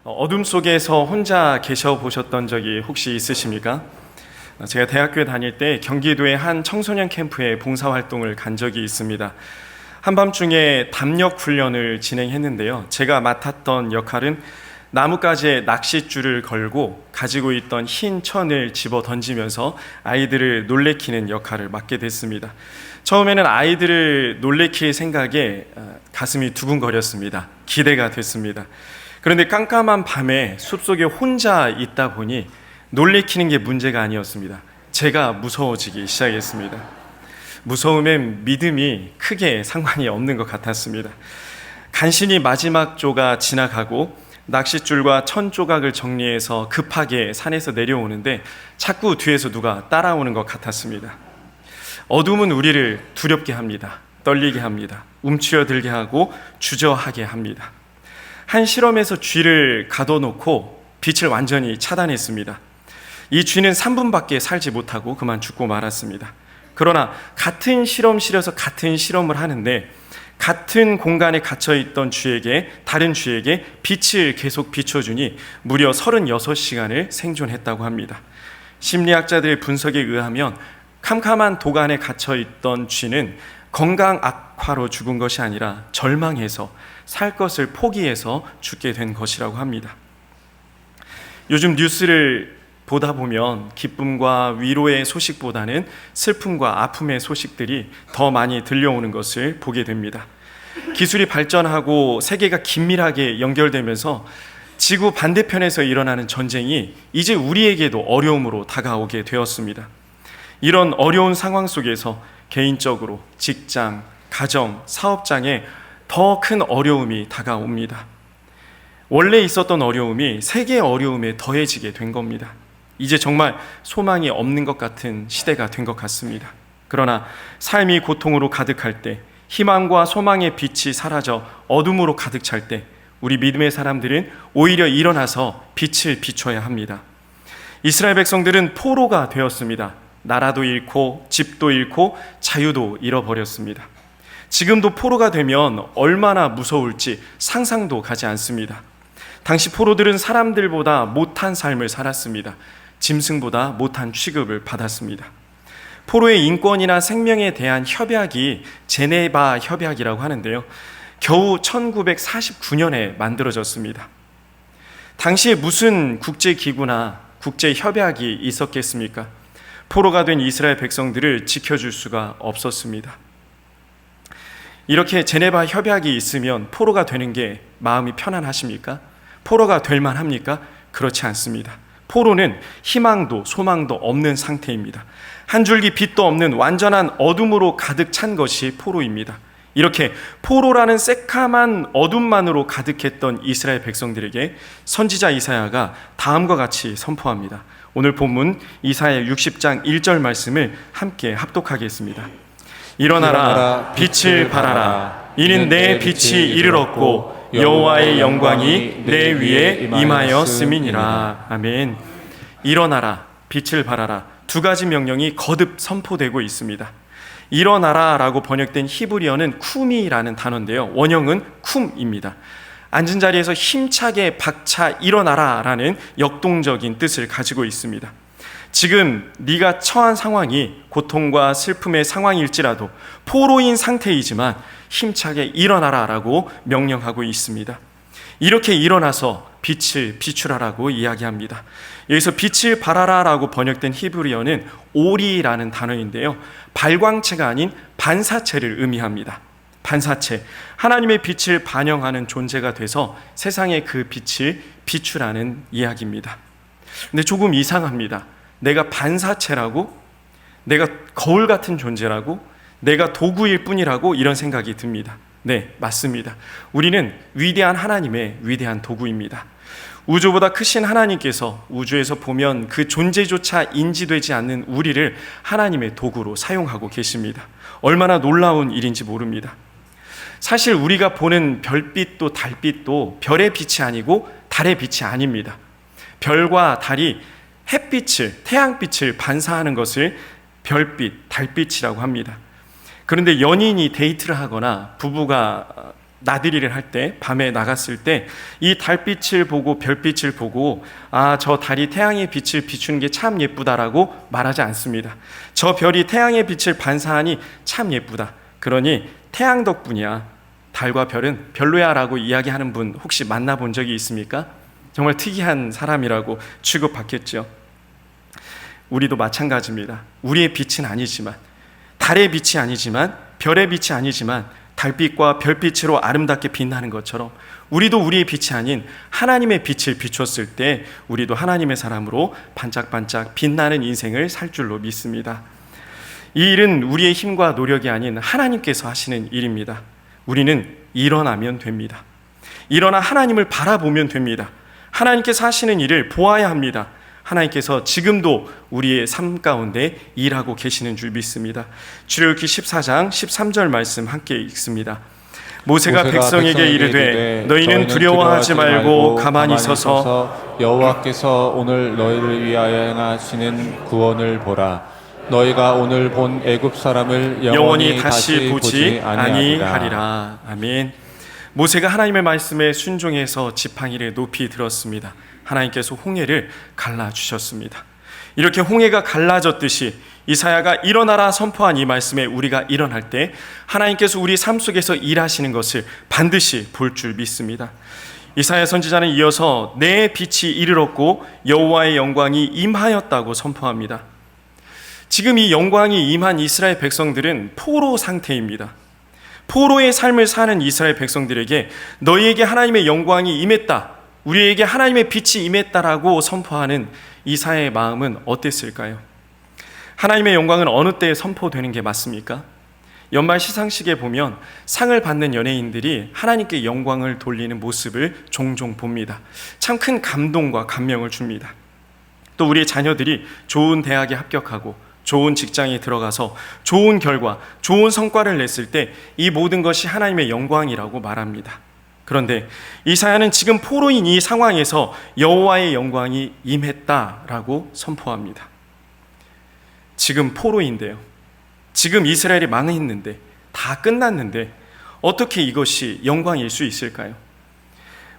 어둠 속에서 혼자 계셔 보셨던 적이 혹시 있으십니까? 제가 대학교에 다닐 때 경기도의 한 청소년 캠프에 봉사활동을 간 적이 있습니다. 한밤중에 담력 훈련을 진행했는데요. 제가 맡았던 역할은 나뭇가지에 낚싯줄을 걸고 가지고 있던 흰 천을 집어 던지면서 아이들을 놀래키는 역할을 맡게 됐습니다. 처음에는 아이들을 놀래킬 생각에 가슴이 두근거렸습니다. 기대가 됐습니다. 그런데 깜깜한 밤에 숲속에 혼자 있다 보니 놀래키는 게 문제가 아니었습니다. 제가 무서워지기 시작했습니다. 무서움엔 믿음이 크게 상관이 없는 것 같았습니다. 간신히 마지막 조가 지나가고 낚싯줄과 천 조각을 정리해서 급하게 산에서 내려오는데 자꾸 뒤에서 누가 따라오는 것 같았습니다. 어둠은 우리를 두렵게 합니다. 떨리게 합니다. 움츠러들게 하고 주저하게 합니다. 한 실험에서 쥐를 가둬놓고 빛을 완전히 차단했습니다. 이 쥐는 3분밖에 살지 못하고 그만 죽고 말았습니다. 그러나 같은 실험실에서 같은 실험을 하는데 같은 공간에 갇혀있던 쥐에게, 다른 쥐에게 빛을 계속 비춰주니 무려 36시간을 생존했다고 합니다. 심리학자들의 분석에 의하면 캄캄한 도간에 갇혀있던 쥐는 건강 악화로 죽은 것이 아니라 절망해서 살 것을 포기해서 죽게 된 것이라고 합니다. 요즘 뉴스를 보다 보면 기쁨과 위로의 소식보다는 슬픔과 아픔의 소식들이 더 많이 들려오는 것을 보게 됩니다. 기술이 발전하고 세계가 긴밀하게 연결되면서 지구 반대편에서 일어나는 전쟁이 이제 우리에게도 어려움으로 다가오게 되었습니다. 이런 어려운 상황 속에서 개인적으로 직장, 가정, 사업장에 더 큰 어려움이 다가옵니다. 원래 있었던 어려움이 세계의 어려움에 더해지게 된 겁니다. 이제 정말 소망이 없는 것 같은 시대가 된 것 같습니다. 그러나 삶이 고통으로 가득할 때, 희망과 소망의 빛이 사라져 어둠으로 가득 찰 때 우리 믿음의 사람들은 오히려 일어나서 빛을 비춰야 합니다. 이스라엘 백성들은 포로가 되었습니다. 나라도 잃고 집도 잃고 자유도 잃어버렸습니다. 지금도 포로가 되면 얼마나 무서울지 상상도 가지 않습니다. 당시 포로들은 사람들보다 못한 삶을 살았습니다. 짐승보다 못한 취급을 받았습니다. 포로의 인권이나 생명에 대한 협약이 제네바 협약이라고 하는데요. 겨우 1949년에 만들어졌습니다. 당시에 무슨 국제기구나 국제협약이 있었겠습니까? 포로가 된 이스라엘 백성들을 지켜줄 수가 없었습니다. 이렇게 제네바 협약이 있으면 포로가 되는 게 마음이 편안하십니까? 포로가 될 만합니까? 그렇지 않습니다. 포로는 희망도 소망도 없는 상태입니다. 한 줄기 빛도 없는 완전한 어둠으로 가득 찬 것이 포로입니다. 이렇게 포로라는 새카만 어둠만으로 가득했던 이스라엘 백성들에게 선지자 이사야가 다음과 같이 선포합니다. 오늘 본문 이사야 60장 1절 말씀을 함께 합독하겠습니다. 일어나라, 빛을 발하라. 이는 내 빛이 이르렀고 여호와의 영광이 내 위에 임하였음이니라. 아멘. 일어나라, 빛을 발하라. 두 가지 명령이 거듭 선포되고 있습니다. 일어나라 라고 번역된 히브리어는 쿰이라는 단어인데요. 원형은 쿰입니다. 앉은 자리에서 힘차게 박차 일어나라 라는 역동적인 뜻을 가지고 있습니다. 지금 네가 처한 상황이 고통과 슬픔의 상황일지라도 포로인 상태이지만 힘차게 일어나라 라고 명령하고 있습니다. 이렇게 일어나서 빛을 비추라라고 이야기합니다. 여기서 빛을 발하라 라고 번역된 히브리어는 오리라는 단어인데요. 발광체가 아닌 반사체를 의미합니다. 반사체, 하나님의 빛을 반영하는 존재가 돼서 세상에 그 빛을 비추라는 이야기입니다. 근데 조금 이상합니다. 내가 반사체라고? 내가 거울 같은 존재라고? 내가 도구일 뿐이라고? 이런 생각이 듭니다. 네, 맞습니다. 우리는 위대한 하나님의 위대한 도구입니다. 우주보다 크신 하나님께서 우주에서 보면 그 존재조차 인지되지 않는 우리를 하나님의 도구로 사용하고 계십니다. 얼마나 놀라운 일인지 모릅니다. 사실 우리가 보는 별빛도 달빛도 별의 빛이 아니고 달의 빛이 아닙니다. 별과 달이 햇빛을, 태양빛을 반사하는 것을 별빛, 달빛이라고 합니다. 그런데 연인이 데이트를 하거나 부부가 나들이를 할 때, 밤에 나갔을 때 이 달빛을 보고 별빛을 보고 아, 저 달이 태양의 빛을 비추는 게 참 예쁘다라고 말하지 않습니다. 저 별이 태양의 빛을 반사하니 참 예쁘다. 그러니 태양 덕분이야. 달과 별은 별로야 라고 이야기하는 분 혹시 만나본 적이 있습니까? 정말 특이한 사람이라고 취급받겠죠. 우리도 마찬가지입니다. 우리의 빛은 아니지만, 달의 빛이 아니지만, 별의 빛이 아니지만 달빛과 별빛으로 아름답게 빛나는 것처럼 우리도 우리의 빛이 아닌 하나님의 빛을 비췄을 때 우리도 하나님의 사람으로 반짝반짝 빛나는 인생을 살 줄로 믿습니다. 이 일은 우리의 힘과 노력이 아닌 하나님께서 하시는 일입니다. 우리는 일어나면 됩니다. 일어나 하나님을 바라보면 됩니다. 하나님께서 하시는 일을 보아야 합니다. 하나님께서 지금도 우리의 삶 가운데 일하고 계시는 줄 믿습니다. 출애굽기 14장 13절 말씀 함께 읽습니다. 모세가 백성에게 이르되 너희는 두려워하지 말고 가만히 서서 여호와께서 오늘 너희를 위하여 행하시는 구원을 보라. 너희가 오늘 본 애굽 사람을 영원히 다시 보지 아니하리라. 아멘. 모세가 하나님의 말씀에 순종해서 지팡이를 높이 들었습니다. 하나님께서 홍해를 갈라주셨습니다. 이렇게 홍해가 갈라졌듯이 이사야가 일어나라 선포한 이 말씀에 우리가 일어날 때 하나님께서 우리 삶 속에서 일하시는 것을 반드시 볼 줄 믿습니다. 이사야 선지자는 이어서 내 빛이 이르렀고 여호와의 영광이 임하였다고 선포합니다. 지금 이 영광이 임한 이스라엘 백성들은 포로 상태입니다. 포로의 삶을 사는 이스라엘 백성들에게 너희에게 하나님의 영광이 임했다, 우리에게 하나님의 빛이 임했다라고 선포하는 이사야의 마음은 어땠을까요? 하나님의 영광은 어느 때에 선포되는 게 맞습니까? 연말 시상식에 보면 상을 받는 연예인들이 하나님께 영광을 돌리는 모습을 종종 봅니다. 참 큰 감동과 감명을 줍니다. 또 우리의 자녀들이 좋은 대학에 합격하고 좋은 직장에 들어가서 좋은 결과, 좋은 성과를 냈을 때 이 모든 것이 하나님의 영광이라고 말합니다. 그런데 이사야는 지금 포로인 이 상황에서 여호와의 영광이 임했다라고 선포합니다. 지금 포로인데요. 지금 이스라엘이 망했는데, 다 끝났는데 어떻게 이것이 영광일 수 있을까요?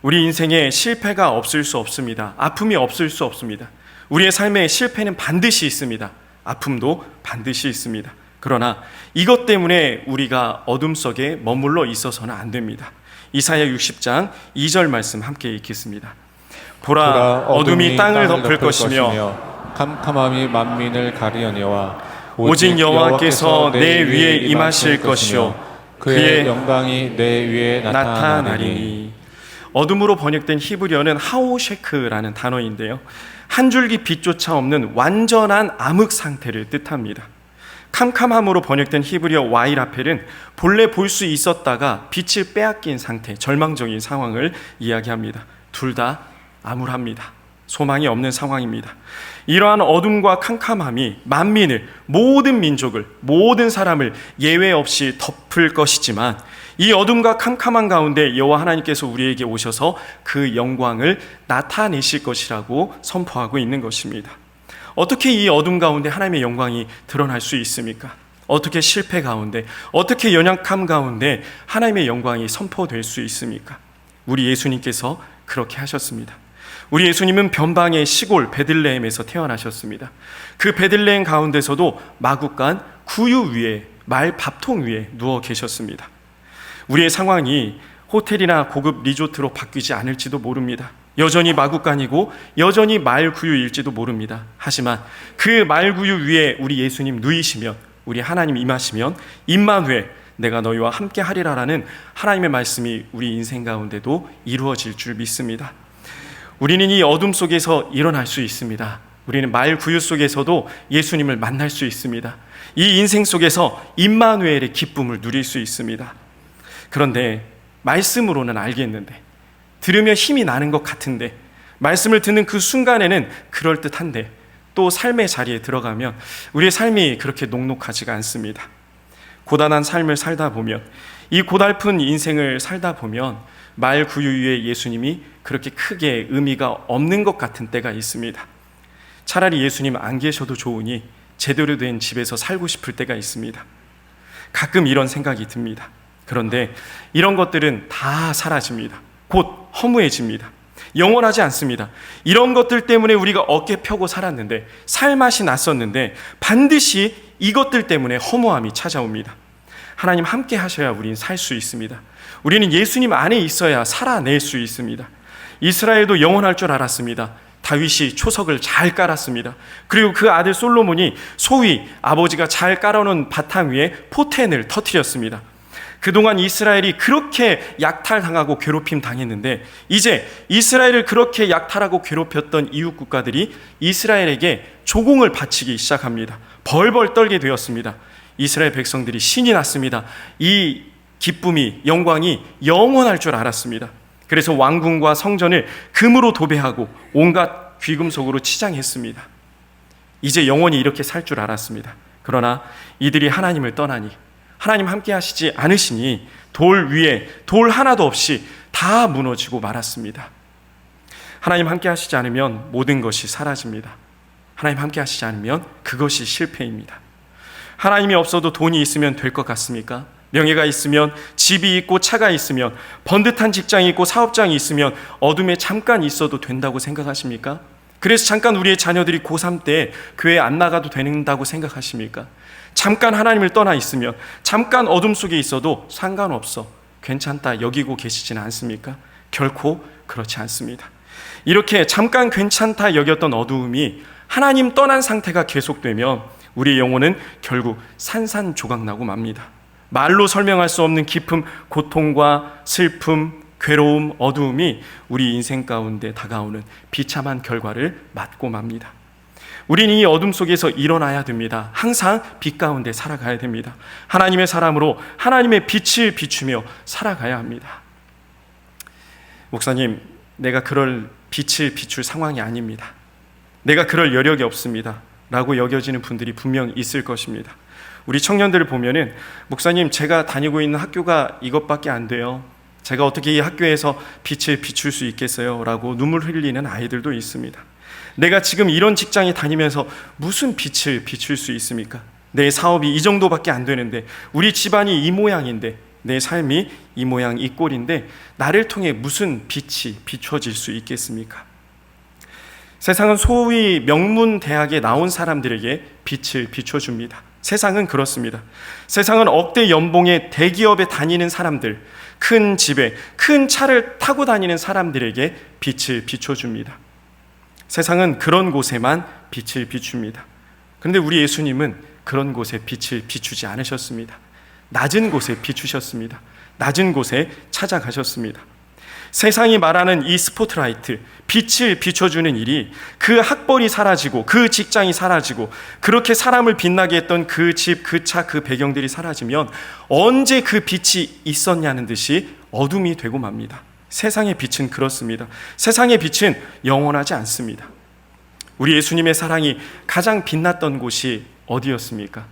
우리 인생에 실패가 없을 수 없습니다. 아픔이 없을 수 없습니다. 우리의 삶에 실패는 반드시 있습니다. 아픔도 반드시 있습니다. 그러나 이것 때문에 우리가 어둠 속에 머물러 있어서는 안 됩니다. 이사야 60장 2절 말씀 함께 읽겠습니다. 보라, 어둠이 땅을 덮을 것이며 캄캄함이 만민을 가리려니와 오직 여호와께서 내 위에 임하실 것이요 그의 영광이 내 위에 나타나리니. 어둠으로 번역된 히브리어는 하오쉐크라는 단어인데요, 한 줄기 빛조차 없는 완전한 암흑 상태를 뜻합니다. 캄캄함으로 번역된 히브리어 와이라펠은 본래 볼 수 있었다가 빛을 빼앗긴 상태, 절망적인 상황을 이야기합니다. 둘 다 암울합니다. 소망이 없는 상황입니다. 이러한 어둠과 캄캄함이 만민을, 모든 민족을, 모든 사람을 예외 없이 덮을 것이지만 이 어둠과 캄캄한 가운데 여호와 하나님께서 우리에게 오셔서 그 영광을 나타내실 것이라고 선포하고 있는 것입니다. 어떻게 이 어둠 가운데 하나님의 영광이 드러날 수 있습니까? 어떻게 실패 가운데, 어떻게 연약함 가운데 하나님의 영광이 선포될 수 있습니까? 우리 예수님께서 그렇게 하셨습니다. 우리 예수님은 변방의 시골 베들레헴에서 태어나셨습니다. 그 베들레헴 가운데서도 마구간 구유 위에, 말 밥통 위에 누워 계셨습니다. 우리의 상황이 호텔이나 고급 리조트로 바뀌지 않을지도 모릅니다. 여전히 마구간이고 여전히 말구유일지도 모릅니다. 하지만 그 말구유 위에 우리 예수님 누이시면, 우리 하나님 임하시면 임마누엘, 내가 너희와 함께 하리라라는 하나님의 말씀이 우리 인생 가운데도 이루어질 줄 믿습니다. 우리는 이 어둠 속에서 일어날 수 있습니다. 우리는 말구유 속에서도 예수님을 만날 수 있습니다. 이 인생 속에서 임마누엘의 기쁨을 누릴 수 있습니다. 그런데 말씀으로는 알겠는데, 들으면 힘이 나는 것 같은데, 말씀을 듣는 그 순간에는 그럴듯한데 또 삶의 자리에 들어가면 우리의 삶이 그렇게 녹록하지가 않습니다. 고단한 삶을 살다 보면, 이 고달픈 인생을 살다 보면 말구유 위에 예수님이 그렇게 크게 의미가 없는 것 같은 때가 있습니다. 차라리 예수님 안 계셔도 좋으니 제대로 된 집에서 살고 싶을 때가 있습니다. 가끔 이런 생각이 듭니다. 그런데 이런 것들은 다 사라집니다. 곧 허무해집니다. 영원하지 않습니다. 이런 것들 때문에 우리가 어깨 펴고 살았는데, 살맛이 났었는데 반드시 이것들 때문에 허무함이 찾아옵니다. 하나님 함께 하셔야 우리는 살 수 있습니다. 우리는 예수님 안에 있어야 살아낼 수 있습니다. 이스라엘도 영원할 줄 알았습니다. 다윗이 초석을 잘 깔았습니다. 그리고 그 아들 솔로몬이 소위 아버지가 잘 깔아놓은 바탕 위에 포텐을 터뜨렸습니다. 그동안 이스라엘이 그렇게 약탈당하고 괴롭힘 당했는데, 이제 이스라엘을 그렇게 약탈하고 괴롭혔던 이웃 국가들이 이스라엘에게 조공을 바치기 시작합니다. 벌벌 떨게 되었습니다. 이스라엘 백성들이 신이 났습니다. 이 기쁨이, 영광이 영원할 줄 알았습니다. 그래서 왕궁과 성전을 금으로 도배하고 온갖 귀금속으로 치장했습니다. 이제 영원히 이렇게 살 줄 알았습니다. 그러나 이들이 하나님을 떠나니, 하나님 함께 하시지 않으시니 돌 위에 돌 하나도 없이 다 무너지고 말았습니다. 하나님 함께 하시지 않으면 모든 것이 사라집니다. 하나님 함께 하시지 않으면 그것이 실패입니다. 하나님이 없어도 돈이 있으면 될 것 같습니까? 명예가 있으면, 집이 있고 차가 있으면, 번듯한 직장이 있고 사업장이 있으면 어둠에 잠깐 있어도 된다고 생각하십니까? 그래서 잠깐 우리의 자녀들이 고3 때 교회 안 나가도 된다고 생각하십니까? 잠깐 하나님을 떠나 있으면, 잠깐 어둠 속에 있어도 상관없어, 괜찮다 여기고 계시지는 않습니까? 결코 그렇지 않습니다. 이렇게 잠깐 괜찮다 여겼던 어두움이 하나님 떠난 상태가 계속되면 우리의 영혼은 결국 산산조각나고 맙니다. 말로 설명할 수 없는 깊은 고통과 슬픔, 괴로움, 어두움이 우리 인생 가운데 다가오는 비참한 결과를 맞고 맙니다. 우리는 이 어둠 속에서 일어나야 됩니다. 항상 빛 가운데 살아가야 됩니다. 하나님의 사람으로 하나님의 빛을 비추며 살아가야 합니다. 목사님, 내가 그럴 빛을 비출 상황이 아닙니다. 내가 그럴 여력이 없습니다. 라고 여겨지는 분들이 분명 있을 것입니다. 우리 청년들을 보면은, 목사님, 제가 다니고 있는 학교가 이것밖에 안 돼요. 제가 어떻게 이 학교에서 빛을 비출 수 있겠어요? 라고 눈물 흘리는 아이들도 있습니다. 내가 지금 이런 직장에 다니면서 무슨 빛을 비출 수 있습니까? 내 사업이 이 정도밖에 안 되는데, 우리 집안이 이 모양인데, 내 삶이 이 모양 이 꼴인데 나를 통해 무슨 빛이 비춰질 수 있겠습니까? 세상은 소위 명문 대학에 나온 사람들에게 빛을 비춰줍니다. 세상은 그렇습니다. 세상은 억대 연봉의 대기업에 다니는 사람들, 큰 집에 큰 차를 타고 다니는 사람들에게 빛을 비춰줍니다. 세상은 그런 곳에만 빛을 비춥니다. 그런데 우리 예수님은 그런 곳에 빛을 비추지 않으셨습니다. 낮은 곳에 비추셨습니다. 낮은 곳에 찾아가셨습니다. 세상이 말하는 이 스포트라이트, 빛을 비춰주는 일이, 그 학벌이 사라지고 그 직장이 사라지고 그렇게 사람을 빛나게 했던 그 집, 그 차, 그 배경들이 사라지면 언제 그 빛이 있었냐는 듯이 어둠이 되고 맙니다. 세상의 빛은 그렇습니다. 세상의 빛은 영원하지 않습니다. 우리 예수님의 사랑이 가장 빛났던 곳이 어디였습니까?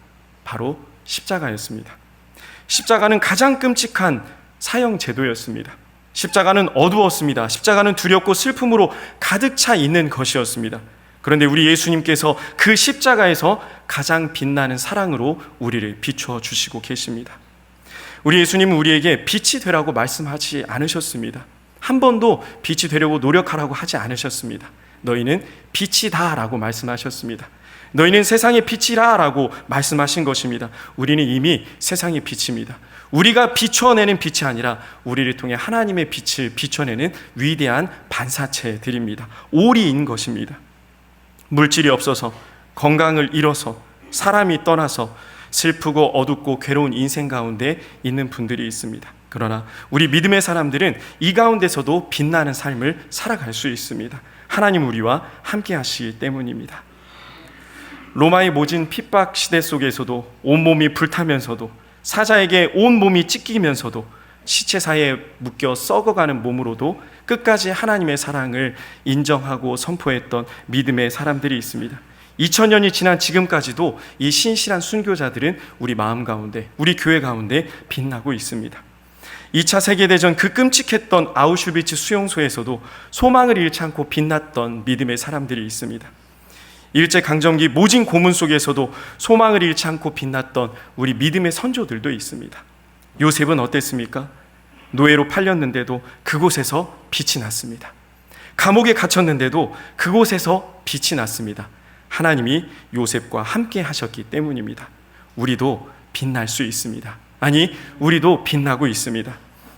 바로 십자가였습니다. 십자가는 가장 끔찍한 사형 제도였습니다. 십자가는 어두웠습니다. 십자가는 두렵고 슬픔으로 가득 차 있는 것이었습니다. 그런데 우리 예수님께서 그 십자가에서 가장 빛나는 사랑으로 우리를 비추어 주시고 계십니다. 우리 예수님은 우리에게 빛이 되라고 말씀하지 않으셨습니다. 한 번도 빛이 되려고 노력하라고 하지 않으셨습니다. 너희는 빛이다 라고 말씀하셨습니다. 너희는 세상의 빛이라 라고 말씀하신 것입니다. 우리는 이미 세상의 빛입니다. 우리가 비춰내는 빛이 아니라 우리를 통해 하나님의 빛을 비춰내는 위대한 반사체들입니다. 오리인 것입니다. 물질이 없어서, 건강을 잃어서, 사람이 떠나서 슬프고 어둡고 괴로운 인생 가운데 있는 분들이 있습니다. 그러나 우리 믿음의 사람들은 이 가운데서도 빛나는 삶을 살아갈 수 있습니다. 하나님 우리와 함께 하시기 때문입니다. 로마의 모진 핍박 시대 속에서도 온몸이 불타면서도, 사자에게 온몸이 찢기면서도, 시체 사이에 묶여 썩어가는 몸으로도 끝까지 하나님의 사랑을 인정하고 선포했던 믿음의 사람들이 있습니다. 2000년이 지난 지금까지도 이 신실한 순교자들은 우리 마음 가운데, 우리 교회 가운데 빛나고 있습니다. 2차 세계대전 그 끔찍했던 아우슈비츠 수용소에서도 소망을 잃지 않고 빛났던 믿음의 사람들이 있습니다. 일제강점기 모진 고문 속에서도 소망을 잃지 않고 빛났던 우리 믿음의 선조들도 있습니다. 요셉은 어땠습니까? 노예로 팔렸는데도 그곳에서 빛이 났습니다. 감옥에 갇혔는데도 그곳에서 빛이 났습니다. 하나님이 요셉과 함께 하셨기 때문입니다. 우리도 빛날 수 있습니다. 아니, 우리도 빛나고 있습니다.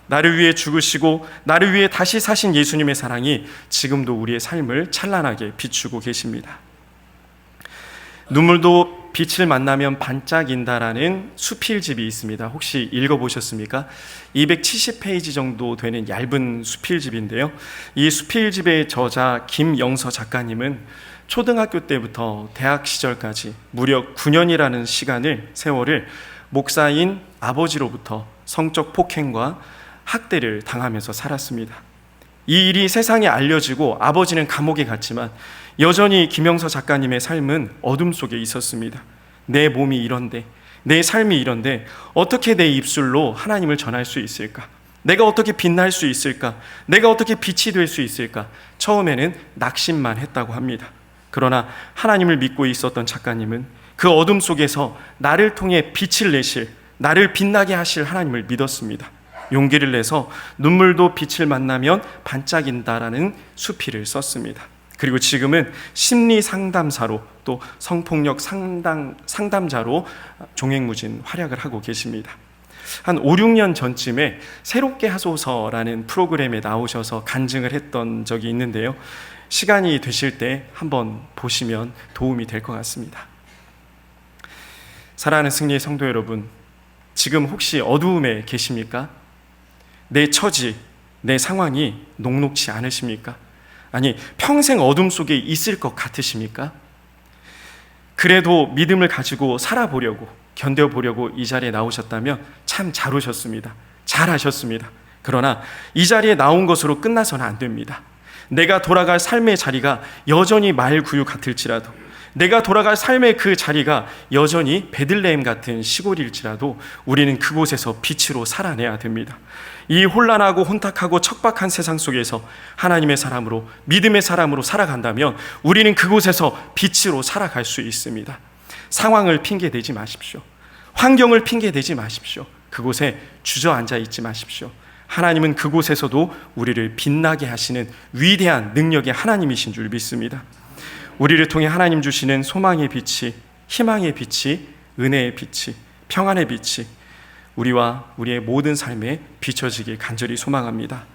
나를 위해 죽으시고 나를 위해 다시 사신 예수님의 사랑이 지금도 우리의 삶을 찬란하게 비추고 계십니다. 눈물도 빛을 만나면 반짝인다라는 수필집이 있습니다. 혹시 읽어보셨습니까? 270페이지 정도 되는 얇은 수필집인데요. 이 수필집의 저자 김영서 작가님은 초등학교 때부터 대학 시절까지 무려 9년이라는 세월을 목사인 아버지로부터 성적 폭행과 학대를 당하면서 살았습니다. 이 일이 세상에 알려지고 아버지는 감옥에 갔지만 여전히 김영서 작가님의 삶은 어둠 속에 있었습니다. 내 몸이 이런데, 내 삶이 이런데 어떻게 내 입술로 하나님을 전할 수 있을까? 내가 어떻게 빛날 수 있을까? 내가 어떻게 빛이 될 수 있을까? 처음에는 낙심만 했다고 합니다. 그러나 하나님을 믿고 있었던 작가님은 그 어둠 속에서 나를 통해 빛을 내실, 나를 빛나게 하실 하나님을 믿었습니다. 용기를 내서 눈물도 빛을 만나면 반짝인다라는 수필을 썼습니다. 그리고 지금은 심리 상담사로 또 성폭력 상담자로 종횡무진 활약을 하고 계십니다. 한 5, 6년 전쯤에 새롭게 하소서라는 프로그램에 나오셔서 간증을 했던 적이 있는데요. 시간이 되실 때 한번 보시면 도움이 될 것 같습니다. 사랑하는 승리의 성도 여러분, 지금 혹시 어두움에 계십니까? 내 처지, 내 상황이 녹록지 않으십니까? 아니, 평생 어둠 속에 있을 것 같으십니까? 그래도 믿음을 가지고 살아보려고, 견뎌보려고 이 자리에 나오셨다면 참 잘 오셨습니다. 잘하셨습니다. 그러나 이 자리에 나온 것으로 끝나서는 안 됩니다. 내가 돌아갈 삶의 자리가 여전히 말구유 같을지라도, 내가 돌아갈 삶의 그 자리가 여전히 베들레헴 같은 시골일지라도 우리는 그곳에서 빛으로 살아내야 됩니다. 이 혼란하고 혼탁하고 척박한 세상 속에서 하나님의 사람으로, 믿음의 사람으로 살아간다면 우리는 그곳에서 빛으로 살아갈 수 있습니다. 상황을 핑계대지 마십시오. 환경을 핑계대지 마십시오. 그곳에 주저앉아 있지 마십시오. 하나님은 그곳에서도 우리를 빛나게 하시는 위대한 능력의 하나님이신 줄 믿습니다. 우리를 통해 하나님 주시는 소망의 빛이, 희망의 빛이, 은혜의 빛이, 평안의 빛이 우리와 우리의 모든 삶에 비춰지길 간절히 소망합니다.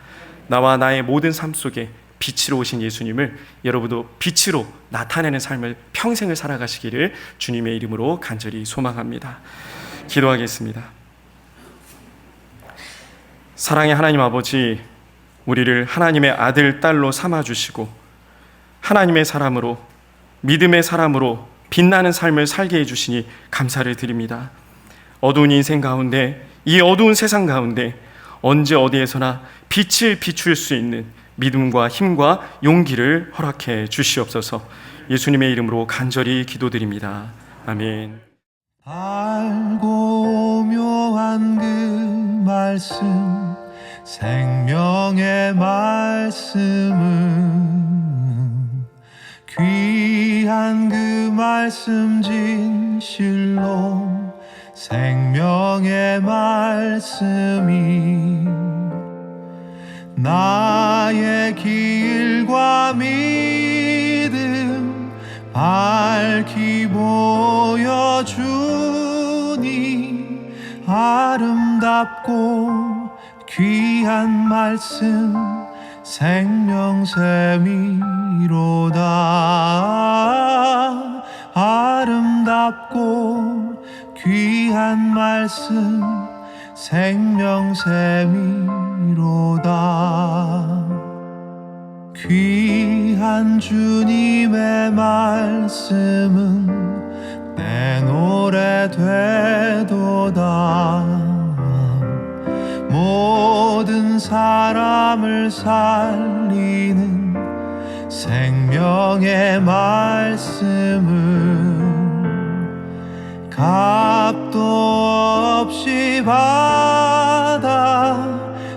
나와 나의 모든 삶 속에 빛으로 오신 예수님을 여러분도 빛으로 나타내는 삶을 평생을 살아가시기를 주님의 이름으로 간절히 소망합니다. 기도하겠습니다. 사랑의 하나님 아버지, 우리를 하나님의 아들, 딸로 삼아주시고 하나님의 사람으로, 믿음의 사람으로 빛나는 삶을 살게 해주시니 감사를 드립니다. 어두운 인생 가운데, 이 어두운 세상 가운데 언제 어디에서나 빛을 비출 수 있는 믿음과 힘과 용기를 허락해 주시옵소서. 예수님의 이름으로 간절히 기도드립니다. 아멘. 알고 묘한 그 말씀, 생명의 말씀은 귀한 그 말씀 진실로 생명의 말씀이 나의 길과 믿음 밝히 보여주니 아름답고 귀한 말씀 생명샘이로다. 아름답고 귀한 말씀 생명샘이로다. 귀한 주님의 말씀은 내 노래 되도다. 모든 사람을 살리는 생명의 말씀은 값도 없이 받아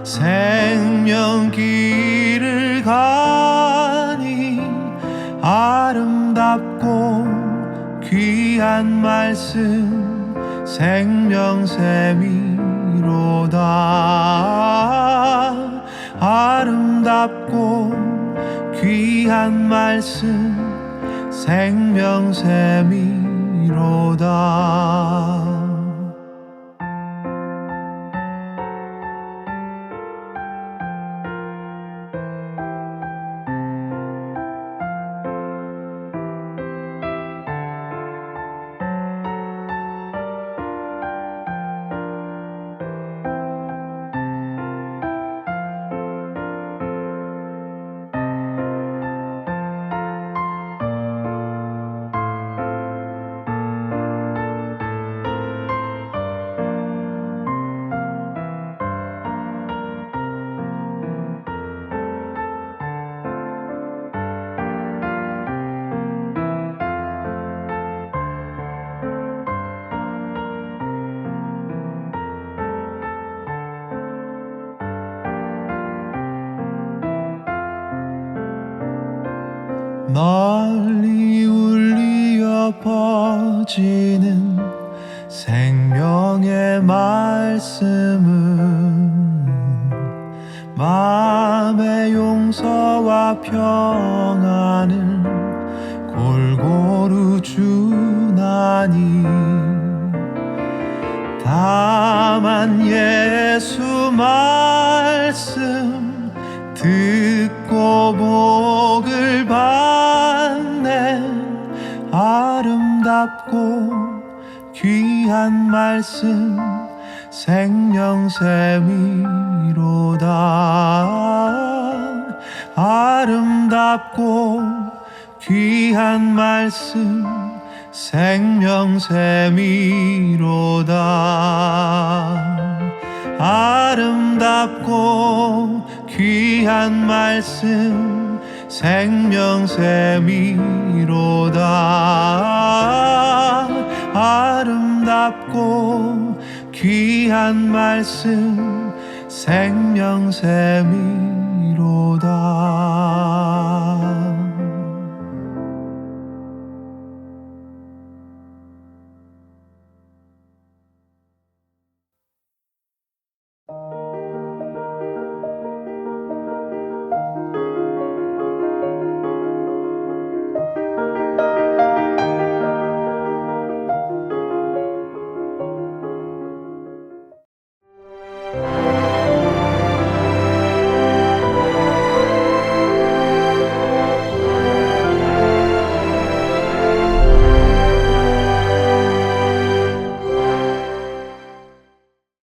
생명길을 가니 아름답고 귀한 말씀 생명샘이로다. 아름답고 귀한 말씀 생명샘이로다. 널리 울리어 퍼지는 생명의 말씀은 마음의 용서와 평안을 골고루 주나니 다만 예수 말씀 듣고 복을 받네. 아름답고 귀한 말씀 생명샘이로다. 아름답고 귀한 말씀 생명샘이로다. 아름답고 귀한 말씀 생명샘이로다. 아름답고 귀한 말씀 생명샘이로다.